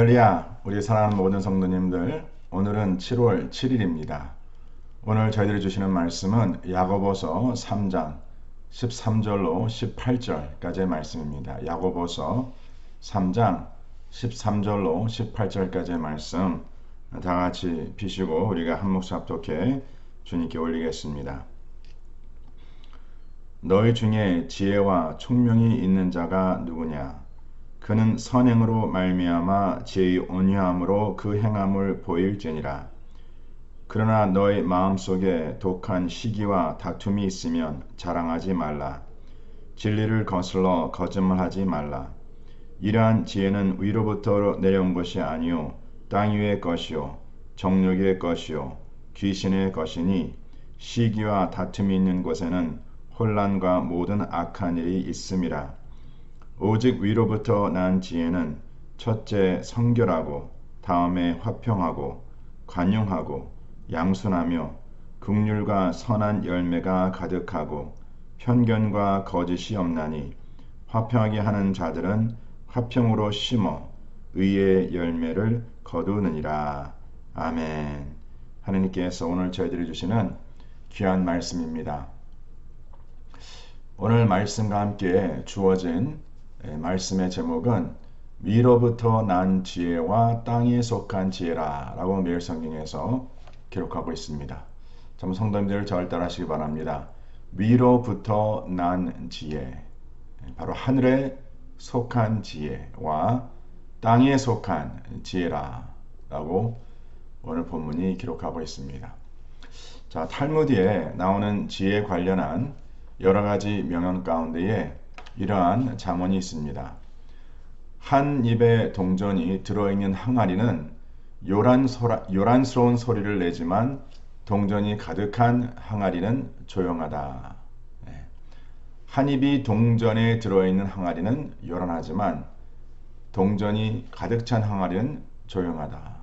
할렐루야, 우리 사랑하는 모든 성도님들, 오늘은 7월 7일입니다. 오늘 저희들이 주시는 말씀은 야고보서 3장 13절로 18절까지의 말씀입니다. 야고보서 3장 13절로 18절까지의 말씀 다 같이 피시고 우리가 한 목소리 합독해 주님께 올리겠습니다. 너희 중에 지혜와 총명이 있는 자가 누구냐? 그는 선행으로 말미암아 지혜의 온유함으로 그 행함을 보일지니라. 그러나 너희 마음속에 독한 시기와 다툼이 있으면 자랑하지 말라. 진리를 거슬러 거짓말하지 말라. 이러한 지혜는 위로부터 내려온 것이 아니요 땅 위의 것이요 정욕의 것이요 귀신의 것이니 시기와 다툼이 있는 곳에는 혼란과 모든 악한 일이 있음이라. 오직 위로부터 난 지혜는 첫째 성결하고 다음에 화평하고 관용하고 양순하며 긍휼과 선한 열매가 가득하고 편견과 거짓이 없나니 화평하게 하는 자들은 화평으로 심어 의의 열매를 거두느니라. 아멘. 하나님께서 오늘 저희들이 주시는 귀한 말씀입니다. 오늘 말씀과 함께 주어진 말씀의 제목은 위로부터 난 지혜와 땅에 속한 지혜라 라고 매일 성경에서 기록하고 있습니다. 참 성도님들 저를 따라하시기 바랍니다. 위로부터 난 지혜, 바로 하늘에 속한 지혜와 땅에 속한 지혜라 라고 오늘 본문이 기록하고 있습니다. 자, 탈무드에 나오는 지혜에 관련한 여러 가지 명언 가운데에 이러한 잠언이 있습니다. 한 입에 동전이 들어있는 항아리는 요란스러운 소리를 내지만 동전이 가득한 항아리는 조용하다. 한 입이 동전에 들어있는 항아리는 요란하지만 동전이 가득 찬 항아리는 조용하다.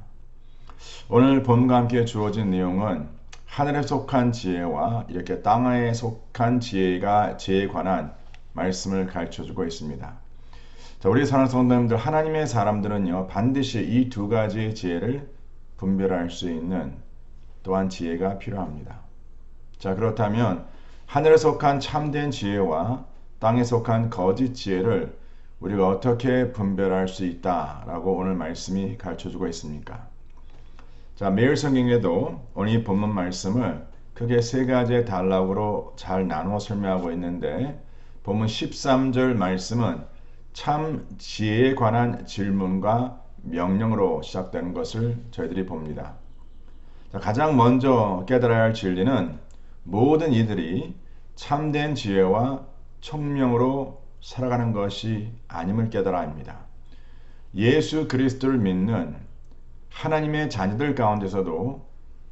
오늘 본문과 함께 주어진 내용은 하늘에 속한 지혜와 이렇게 땅에 속한 지혜에 관한 말씀을 가르쳐주고 있습니다. 자, 우리 사랑하는 성도님들, 하나님의 사람들은요 반드시 이 두 가지의 지혜를 분별할 수 있는 또한 지혜가 필요합니다. 자, 그렇다면 하늘에 속한 참된 지혜와 땅에 속한 거짓 지혜를 우리가 어떻게 분별할 수 있다라고 오늘 말씀이 가르쳐주고 있습니까? 자, 매일 성경에도 오늘 이 본문 말씀을 크게 세 가지의 단락으로 잘 나누어 설명하고 있는데 본문 13절 말씀은 참 지혜에 관한 질문과 명령으로 시작되는 것을 저희들이 봅니다. 자, 가장 먼저 깨달아야 할 진리는 모든 이들이 참된 지혜와 총명으로 살아가는 것이 아님을 깨달아야 합니다. 예수 그리스도를 믿는 하나님의 자녀들 가운데서도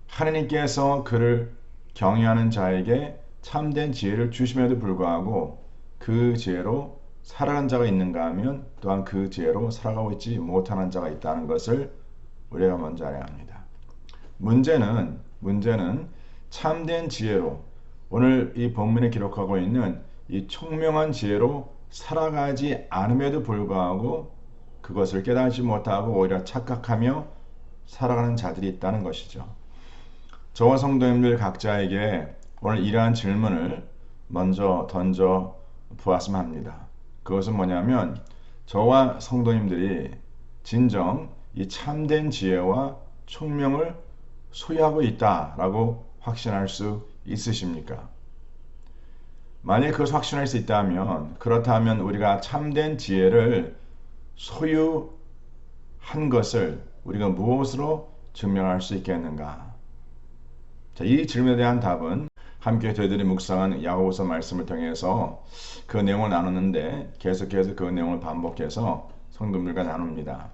하나님께서 그를 경외하는 자에게 참된 지혜를 주심에도 불구하고 그 지혜로 살아가는 자가 있는가 하면 또한 그 지혜로 살아가고 있지 못하는 자가 있다는 것을 우리가 먼저 알아야 합니다. 문제는 참된 지혜로 오늘 이 본문에 기록하고 있는 이 총명한 지혜로 살아가지 않음에도 불구하고 그것을 깨닫지 못하고 오히려 착각하며 살아가는 자들이 있다는 것이죠. 저와 성도님들 각자에게 오늘 이러한 질문을 먼저 던져 보았으면 합니다. 그것은 뭐냐면 저와 성도님들이 진정 이 참된 지혜와 총명을 소유하고 있다라고 확신할 수 있으십니까? 만약 그것을 확신할 수 있다면 그렇다면 우리가 참된 지혜를 소유한 것을 우리가 무엇으로 증명할 수 있겠는가? 자, 이 질문에 대한 답은 함께 저희들이 묵상한 야고보서 말씀을 통해서 그 내용을 나눴는데 계속해서 그 내용을 반복해서 성도들과 나눕니다.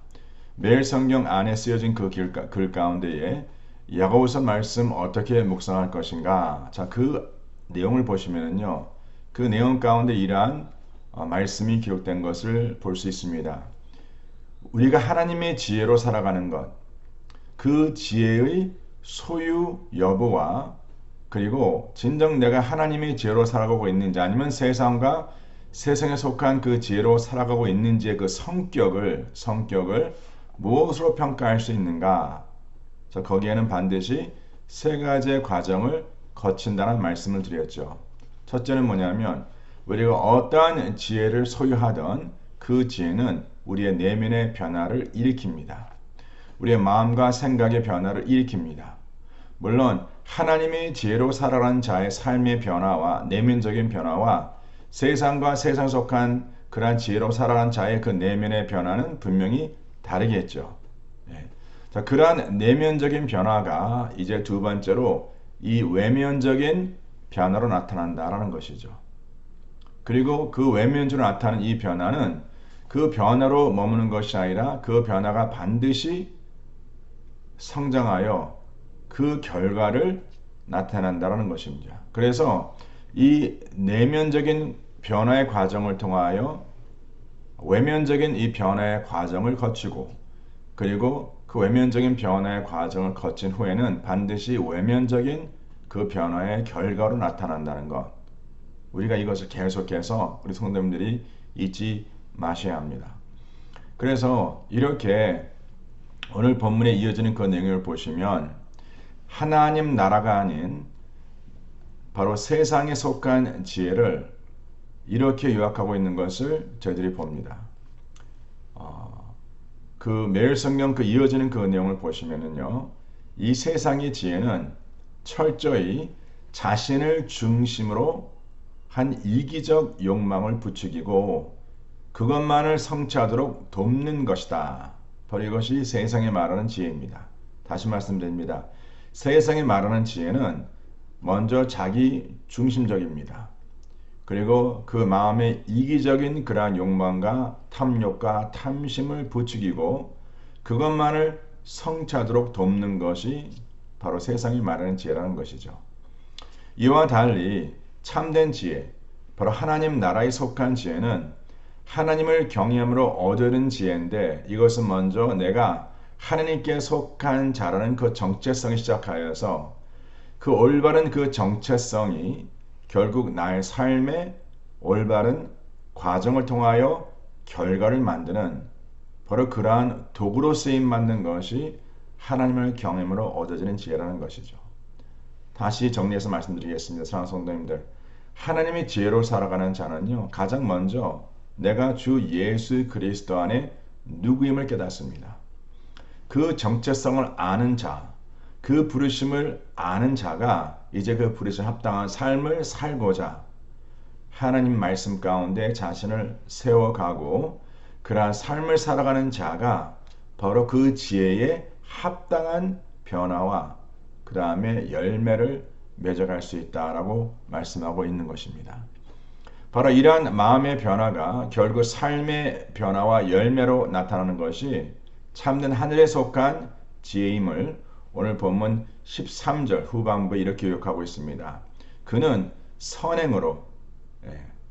매일 성경 안에 쓰여진 그 글 가운데에 야고보서 말씀 어떻게 묵상할 것인가? 자, 그 내용을 보시면요, 그 내용 가운데 이러한 말씀이 기록된 것을 볼 수 있습니다. 우리가 하나님의 지혜로 살아가는 것, 그 지혜의 소유 여부와 그리고 진정 내가 하나님의 지혜로 살아가고 있는지 아니면 세상과 세상에 속한 그 지혜로 살아가고 있는지의 그 성격을 무엇으로 평가할 수 있는가? 거기에는 반드시 세 가지의 과정을 거친다는 말씀을 드렸죠. 첫째는 뭐냐면 우리가 어떠한 지혜를 소유하던 그 지혜는 우리의 내면의 변화를 일으킵니다. 우리의 마음과 생각의 변화를 일으킵니다. 물론 하나님의 지혜로 살아가는 자의 삶의 변화와 내면적인 변화와 세상과 세상 속한 그러한 지혜로 살아가는 자의 그 내면의 변화는 분명히 다르겠죠. 자, 그러한 내면적인 변화가 이제 두 번째로 이 외면적인 변화로 나타난다라는 것이죠. 그리고 그 외면적으로 나타나는 이 변화는 그 변화로 머무는 것이 아니라 그 변화가 반드시 성장하여 그 결과를 나타난다는 것입니다. 그래서 이 내면적인 변화의 과정을 통하여 외면적인 이 변화의 과정을 거치고 그리고 그 외면적인 변화의 과정을 거친 후에는 반드시 외면적인 그 변화의 결과로 나타난다는 것. 우리가 이것을 계속해서 우리 성도님들이 잊지 마셔야 합니다. 그래서 이렇게 오늘 본문에 이어지는 그 내용을 보시면 하나님 나라가 아닌 바로 세상에 속한 지혜를 이렇게 요약하고 있는 것을 저희들이 봅니다. 그 매일 성경 그 이어지는 그 내용을 보시면은요, 이 세상의 지혜는 철저히 자신을 중심으로 한 이기적 욕망을 부추기고 그것만을 성취하도록 돕는 것이다. 바로 이것이 세상에 말하는 지혜입니다. 다시 말씀드립니다. 세상에 말하는 지혜는 먼저 자기 중심적입니다. 그리고 그 마음의 이기적인 그러한 욕망과 탐욕과 탐심을 부추기고 그것만을 성취하도록 돕는 것이 바로 세상이 말하는 지혜라는 것이죠. 이와 달리 참된 지혜, 바로 하나님 나라에 속한 지혜는 하나님을 경외함으로 얻는 지혜인데 이것은 먼저 내가 하나님께 속한 자라는 그 정체성이 시작하여서 그 올바른 그 정체성이 결국 나의 삶의 올바른 과정을 통하여 결과를 만드는 바로 그러한 도구로 쓰임 받는 것이 하나님을 경험으로 얻어지는 지혜라는 것이죠. 다시 정리해서 말씀드리겠습니다. 사랑하는 성도님들, 하나님의 지혜로 살아가는 자는요, 가장 먼저 내가 주 예수 그리스도 안에 누구임을 깨닫습니다. 그 정체성을 아는 자, 그 부르심을 아는 자가 이제 그 부르심 합당한 삶을 살고자 하나님 말씀 가운데 자신을 세워가고 그러한 삶을 살아가는 자가 바로 그 지혜에 합당한 변화와 그 다음에 열매를 맺어갈 수 있다라고 말씀하고 있는 것입니다. 바로 이러한 마음의 변화가 결국 삶의 변화와 열매로 나타나는 것이 참된 하늘에 속한 지혜임을 오늘 본문 13절 후반부에 이렇게 기록하고 있습니다. 그는 선행으로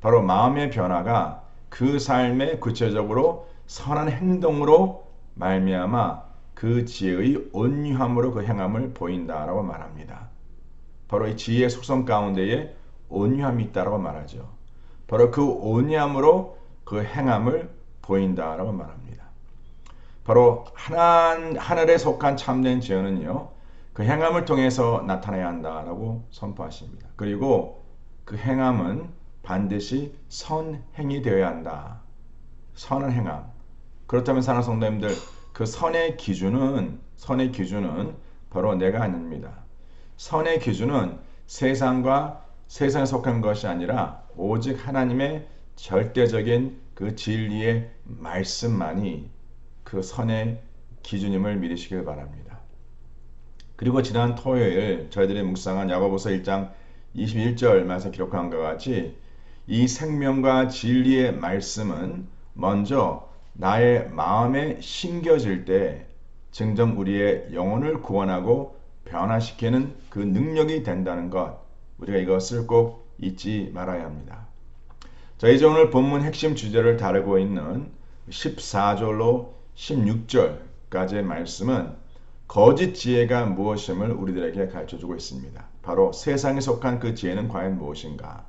바로 마음의 변화가 그 삶의 구체적으로 선한 행동으로 말미암아 그 지혜의 온유함으로 그 행함을 보인다라고 말합니다. 바로 이 지혜의 속성 가운데에 온유함이 있다라고 말하죠. 바로 그 온유함으로 그 행함을 보인다라고 말합니다. 바로 하늘에 속한 참된 지혜는요, 그 행함을 통해서 나타나야 한다라고 선포하십니다. 그리고 그 행함은 반드시 선행이 되어야 한다. 선한 행함. 그렇다면 사랑하는 성도님들, 그 선의 기준은 바로 내가 아닙니다. 선의 기준은 세상과 세상에 속한 것이 아니라 오직 하나님의 절대적인 그 진리의 말씀만이 그 선의 기준임을 믿으시길 바랍니다. 그리고 지난 토요일 저희들이 묵상한 야고보서 1장 21절 말씀 기록한 것과 같이 이 생명과 진리의 말씀은 먼저 나의 마음에 심겨질 때 증점 우리의 영혼을 구원하고 변화시키는 그 능력이 된다는 것, 우리가 이것을 꼭 잊지 말아야 합니다. 자, 이제 오늘 본문 핵심 주제를 다루고 있는 14절로 16절까지의 말씀은 거짓 지혜가 무엇임을 우리들에게 가르쳐주고 있습니다. 바로 세상에 속한 그 지혜는 과연 무엇인가?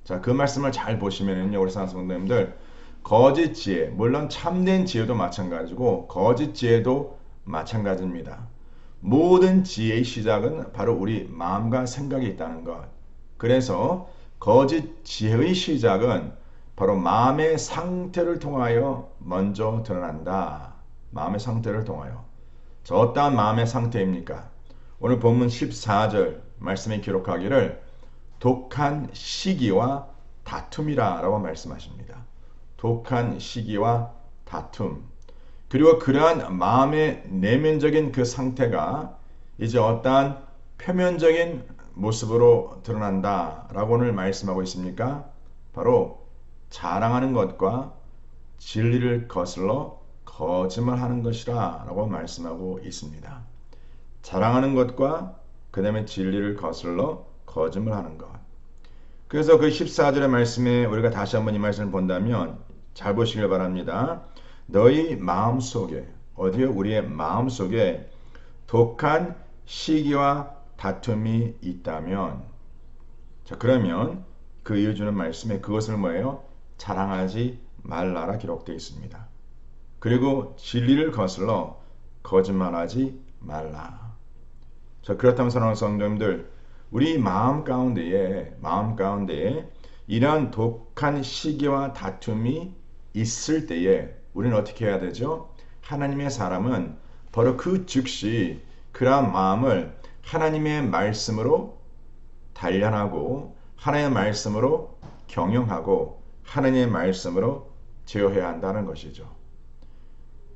자, 그 말씀을 잘 보시면요, 우리 사랑하는 성도님들, 거짓 지혜, 물론 참된 지혜도 마찬가지고 거짓 지혜도 마찬가지입니다. 모든 지혜의 시작은 바로 우리 마음과 생각에 있다는 것. 그래서 거짓 지혜의 시작은 바로 마음의 상태를 통하여 먼저 드러난다. 마음의 상태를 통하여. 저 어떠한 마음의 상태입니까? 오늘 본문 14절 말씀에 기록하기를 독한 시기와 다툼이라 라고 말씀하십니다. 독한 시기와 다툼. 그리고 그러한 마음의 내면적인 그 상태가 이제 어떠한 표면적인 모습으로 드러난다 라고 오늘 말씀하고 있습니까? 바로 자랑하는 것과 진리를 거슬러 거짓말하는 것이라 라고 말씀하고 있습니다. 자랑하는 것과 그 다음에 진리를 거슬러 거짓말하는 것. 그래서 그 14절의 말씀에 우리가 다시 한번 이 말씀을 본다면 잘 보시길 바랍니다. 너희 마음속에 어디에 우리의 마음속에 독한 시기와 다툼이 있다면 자 그러면 그 이유 주는 말씀에 그것을 뭐예요? 자랑하지 말라라 기록되어 있습니다. 그리고 진리를 거슬러 거짓말하지 말라. 자 그렇다면 사랑하는 성도님들 우리 마음 가운데에 이러한 독한 시기와 다툼이 있을 때에 우리는 어떻게 해야 되죠? 하나님의 사람은 바로 그 즉시 그러한 마음을 하나님의 말씀으로 단련하고 하나님의 말씀으로 경영하고 하나님의 말씀으로 제어해야 한다는 것이죠.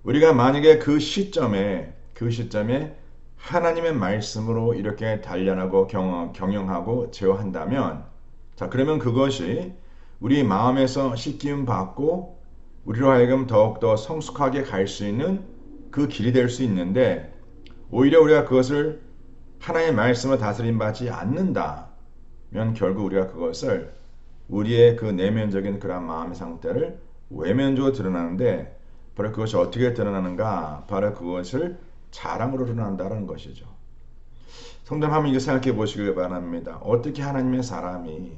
우리가 만약에 그 시점에 하나님의 말씀으로 이렇게 단련하고 경영하고 제어한다면 자 그러면 그것이 우리 마음에서 씻김 받고 우리로 하여금 더욱더 성숙하게 갈 수 있는 그 길이 될 수 있는데 오히려 우리가 그것을 하나님의 말씀을 다스림 받지 않는다면 결국 우리가 그것을 우리의 그 내면적인 그런 마음의 상태를 외면적으로 드러나는데 바로 그것이 어떻게 드러나는가? 바로 그것을 자랑으로 드러난다는 것이죠. 성도님 한번 이거 생각해 보시길 바랍니다. 어떻게 하나님의 사람이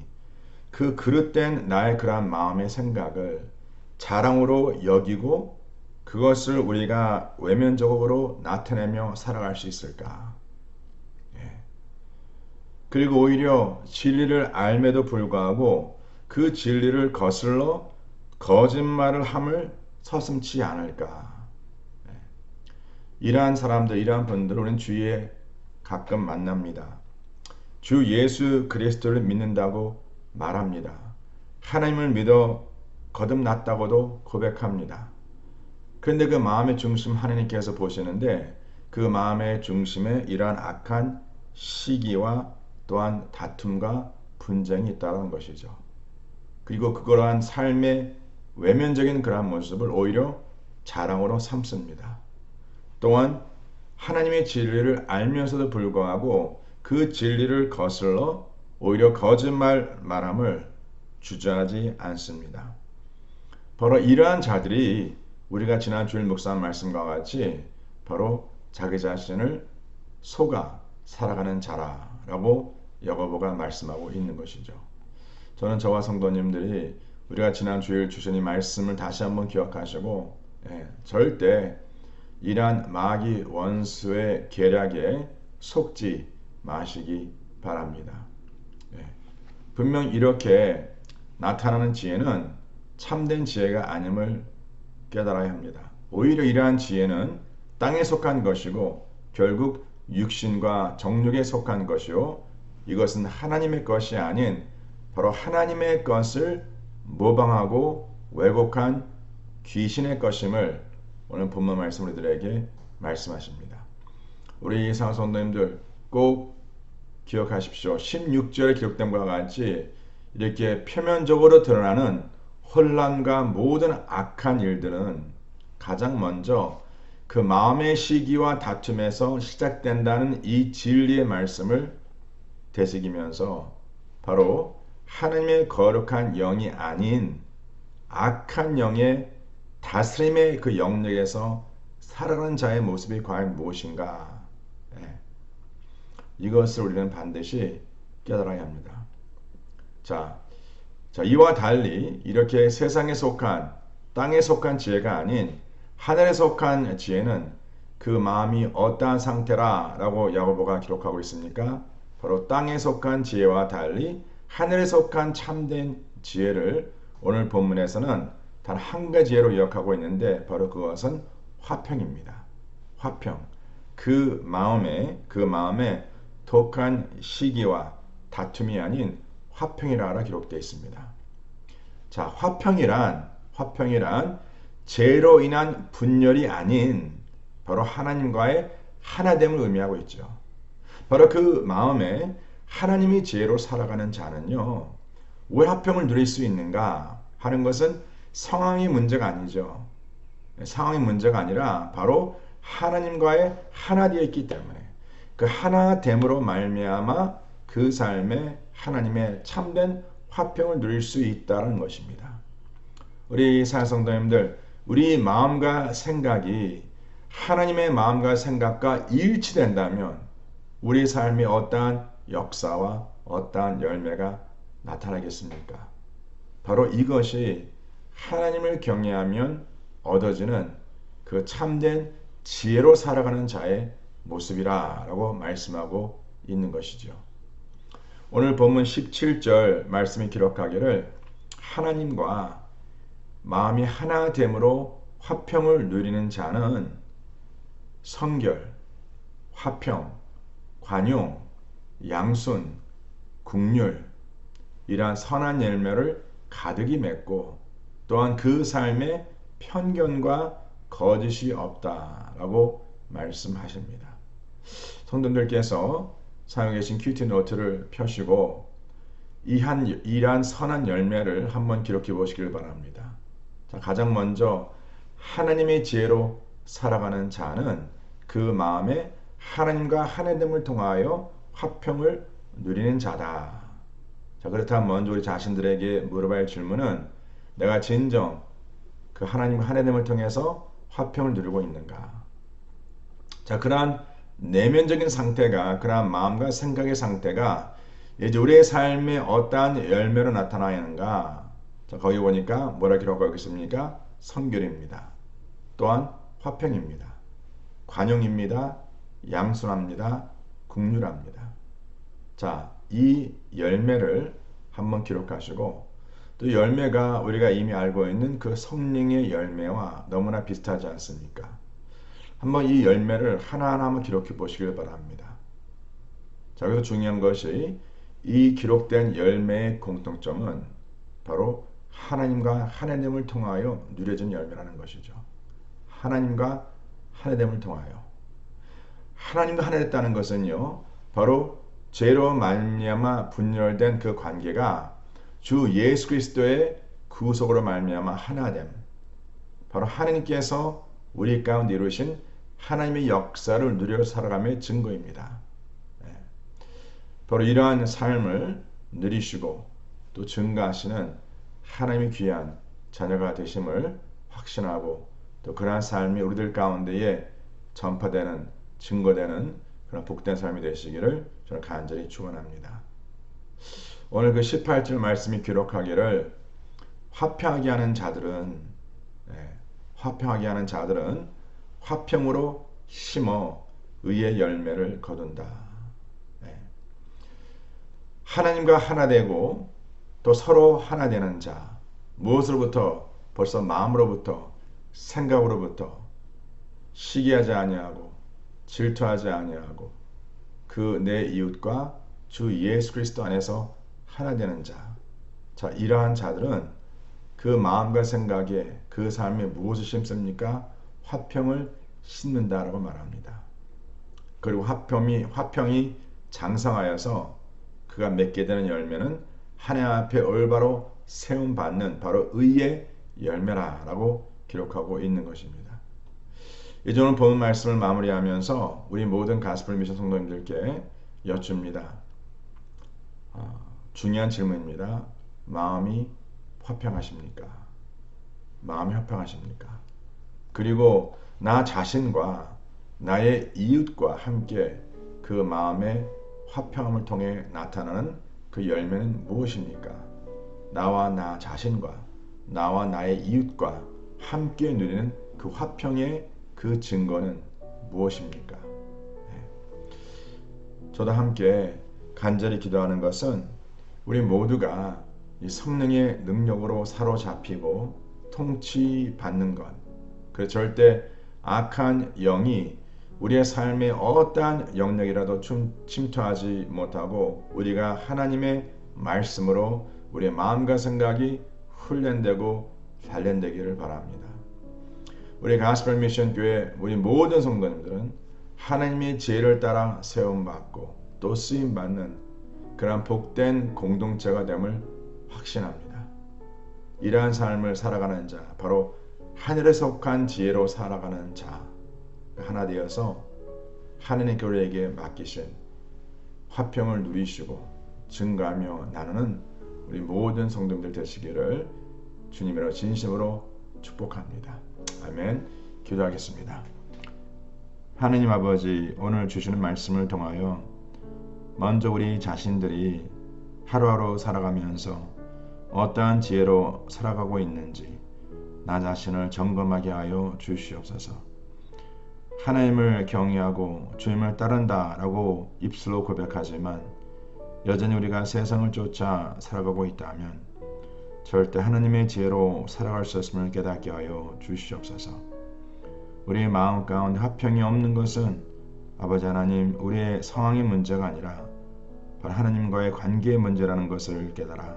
그 그릇된 나의 그러한 마음의 생각을 자랑으로 여기고 그것을 우리가 외면적으로 나타내며 살아갈 수 있을까? 예. 그리고 오히려 진리를 알매도 불구하고 그 진리를 거슬러 거짓말을 함을 서슴지 않을까? 예. 이러한 사람들, 이러한 분들 우리는 주위에 가끔 만납니다. 주 예수 그리스도를 믿는다고 말합니다. 하나님을 믿어 거듭났다고도 고백합니다. 그런데 그 마음의 중심 하나님께서 보시는데 그 마음의 중심에 이러한 악한 시기와 또한 다툼과 분쟁이 있다는 것이죠. 그리고 그러한 삶의 외면적인 그러한 모습을 오히려 자랑으로 삼습니다. 또한 하나님의 진리를 알면서도 불구하고 그 진리를 거슬러 오히려 거짓말 말함을 주저하지 않습니다. 바로 이러한 자들이 우리가 지난 주일 묵상 말씀과 같이 바로 자기 자신을 속아 살아가는 자라라고 야고보가 말씀하고 있는 것이죠. 저는 저와 성도님들이 우리가 지난 주일 주신 이 말씀을 다시 한번 기억하시고 절대 이러한 마귀 원수의 계략에 속지 마시기 바랍니다. 분명 이렇게 나타나는 지혜는 참된 지혜가 아님을 깨달아야 합니다. 오히려 이러한 지혜는 땅에 속한 것이고 결국 육신과 정욕에 속한 것이요 이것은 하나님의 것이 아닌 바로 하나님의 것을 모방하고 왜곡한 귀신의 것임을 오늘 본문 말씀 우리들에게 말씀하십니다. 우리 성도님들 꼭 기억하십시오. 16절에 기록된 것과 같이 이렇게 표면적으로 드러나는 혼란과 모든 악한 일들은 가장 먼저 그 마음의 시기와 다툼에서 시작된다는 이 진리의 말씀을 되새기면서 바로 하나님의 거룩한 영이 아닌 악한 영의 다스림의 그 영역에서 살아가는 자의 모습이 과연 무엇인가? 이것을 우리는 반드시 깨달아야 합니다. 자, 이와 달리 이렇게 세상에 속한 땅에 속한 지혜가 아닌 하늘에 속한 지혜는 그 마음이 어떠한 상태라 라고 야고보가 기록하고 있습니까? 바로 땅에 속한 지혜와 달리 하늘에 속한 참된 지혜를 오늘 본문에서는 단 한 가지 지혜로 기억하고 있는데 바로 그것은 화평입니다. 화평. 그 마음에 독한 시기와 다툼이 아닌 화평이라 기록되어 있습니다. 자, 화평이란 죄로 인한 분열이 아닌 바로 하나님과의 하나됨을 의미하고 있죠. 바로 그 마음에 하나님이 지혜로 살아가는 자는요, 왜 화평을 누릴 수 있는가 하는 것은 상황이 문제가 아니죠. 상황이 문제가 아니라 바로 하나님과의 하나되어 있기 때문에 그 하나됨으로 말미암아 그 삶에 하나님의 참된 화평을 누릴 수 있다는 것입니다. 우리 사랑성도님들, 우리 마음과 생각이 하나님의 마음과 생각과 일치된다면 우리 삶에 어떠한 역사와 어떠한 열매가 나타나겠습니까? 바로 이것이 하나님을 경외하면 얻어지는 그 참된 지혜로 살아가는 자의 모습이라고 말씀하고 있는 것이죠. 오늘 본문 17절 말씀이 기록하기를 하나님과 마음이 하나됨으로 화평을 누리는 자는 성결, 화평, 관용, 양순, 긍휼 이러한 선한 열매를 가득히 맺고 또한 그 삶에 편견과 거짓이 없다라고 말씀하십니다. 성도님들께서 사용해 계신 큐티 노트를 펴시고 이러한 선한 열매를 한번 기록해 보시길 바랍니다. 자, 가장 먼저 하나님의 지혜로 살아가는 자는 그 마음에 하나님과 하나됨을 통하여 화평을 누리는 자다. 자, 그렇다면 먼저 우리 자신들에게 물어봐야 할 질문은 내가 진정 그 하나님과 하나됨을 통해서 화평을 누리고 있는가? 자, 그러한 내면적인 상태가, 그러한 마음과 생각의 상태가 이제 우리의 삶에 어떠한 열매로 나타나는가? 자, 거기 보니까 뭐라 기록하고 있습니까? 성결입니다. 또한 화평입니다. 관용입니다. 양순합니다. 긍휼합니다. 자, 이 열매를 한번 기록하시고 또 열매가 우리가 이미 알고 있는 그 성령의 열매와 너무나 비슷하지 않습니까? 한번 이 열매를 하나하나 한번 기록해 보시길 바랍니다. 자, 여기서 중요한 것이 이 기록된 열매의 공통점은 바로 하나님과 하나됨을 통하여 누려진 열매라는 것이죠. 하나님과 하나됨을 통하여. 하나님과 하나 됐다는 것은요, 바로 죄로 말미암아 분열된 그 관계가 주 예수 그리스도의 구속으로 말미암아 하나됨. 바로 하나님께서 우리 가운데 이루신 하나님의 역사를 누려 살아감의 증거입니다. 바로 이러한 삶을 누리시고 또 증가하시는 하나님의 귀한 자녀가 되심을 확신하고 또 그러한 삶이 우리들 가운데에 전파되는 증거되는 그런 복된 삶이 되시기를 저는 간절히 축원합니다. 오늘 그 18절 말씀이 기록하기를 화평하게 하는 자들은 화평으로 심어 의의 열매를 거둔다. 하나님과 하나 되고 또 서로 하나 되는 자, 무엇으로부터? 벌써 마음으로부터, 생각으로부터 시기하지 아니하고 질투하지 아니하고 그 내 이웃과 주 예수 그리스도 안에서 하나 되는 자. 자, 이러한 자들은 그 마음과 생각에 그 삶에 무엇을 심습니까? 화평을 심는다라고 말합니다. 그리고 화평이 장성하여서 그가 맺게 되는 열매는 하나님 앞에 올바로 세움받는 바로 의의 열매라고 기록하고 있는 것입니다. 이제 오늘 본 말씀을 마무리하면서 우리 모든 가스펠 미션 성도님들께 여쭙니다. 중요한 질문입니다. 마음이 화평하십니까? 마음이 화평하십니까? 그리고 나 자신과 나의 이웃과 함께 그 마음의 화평함을 통해 나타나는 그 열매는 무엇입니까? 나와 나 자신과 나와 나의 이웃과 함께 누리는 그 화평의 그 증거는 무엇입니까? 저도 함께 간절히 기도하는 것은 우리 모두가 이 성령의 능력으로 사로잡히고 통치받는 것. 그 절대 악한 영이 우리의 삶에 어떠한 영역이라도 침투하지 못하고 우리가 하나님의 말씀으로 우리의 마음과 생각이 훈련되고 단련되기를 바랍니다. 우리 가스펠 미션 교회 우리 모든 성도님들은 하나님의 지혜를 따라 세움받고 또 쓰임받는 그런 복된 공동체가 됨을 확신합니다. 이러한 삶을 살아가는 자, 바로 하늘에 속한 지혜로 살아가는 자 하나 되어서 하느님께 우리에게 맡기신 화평을 누리시고 증가하며 나누는 우리 모든 성도들 되시기를 주님으로 진심으로 축복합니다. 아멘. 기도하겠습니다. 하느님 아버지, 오늘 주시는 말씀을 통하여 먼저 우리 자신들이 하루하루 살아가면서 어떠한 지혜로 살아가고 있는지 나 자신을 점검하게 하여 주시옵소서. 하나님을 경외하고 주님을 따른다라고 입술로 고백하지만 여전히 우리가 세상을 쫓아 살아가고 있다면 절대 하나님의 지혜로 살아갈 수 없음을 깨닫게 하여 주시옵소서. 우리의 마음 가운데 화평이 없는 것은 아버지 하나님 우리의 상황의 문제가 아니라 바로 하나님과의 관계의 문제라는 것을 깨달아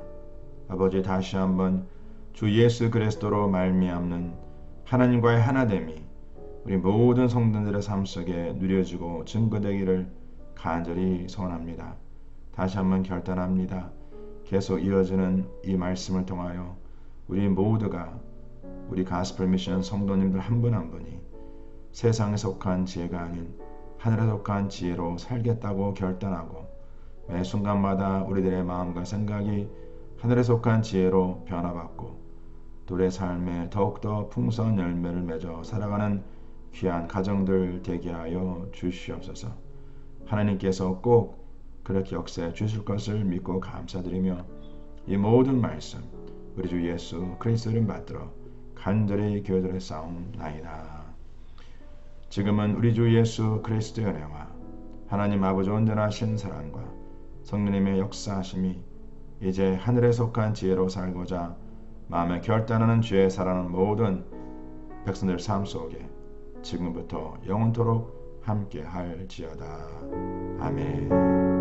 아버지 다시 한번 주 예수 그리스도로 말미암는 하나님과의 하나됨이 우리 모든 성도들의 삶 속에 누려지고 증거되기를 간절히 소원합니다. 다시 한번 결단합니다. 계속 이어지는 이 말씀을 통하여 우리 모두가 우리 가스펠 미션 성도님들 한 분 한 분이 세상에 속한 지혜가 아닌 하늘에 속한 지혜로 살겠다고 결단하고 매 순간마다 우리들의 마음과 생각이 하늘에 속한 지혜로 변화받고 또 우리의 삶에 더욱더 풍성한 열매를 맺어 살아가는 귀한 가정들 되게 하여 주시옵소서. 하나님께서 꼭 그렇게 역사해 주실 것을 믿고 감사드리며 이 모든 말씀 우리 주 예수 그리스도 이름 받들어 간절히 기도드려 싸움나이다. 지금은 우리 주 예수 그리스도의 은혜와 하나님 아버지 온전하신 사랑과 성령님의 역사하심이 이제 하늘에 속한 지혜로 살고자 마음에 결단하는 죄에 살아가는 모든 백성들 삶 속에 지금부터 영원토록 함께 할지어다. 아멘.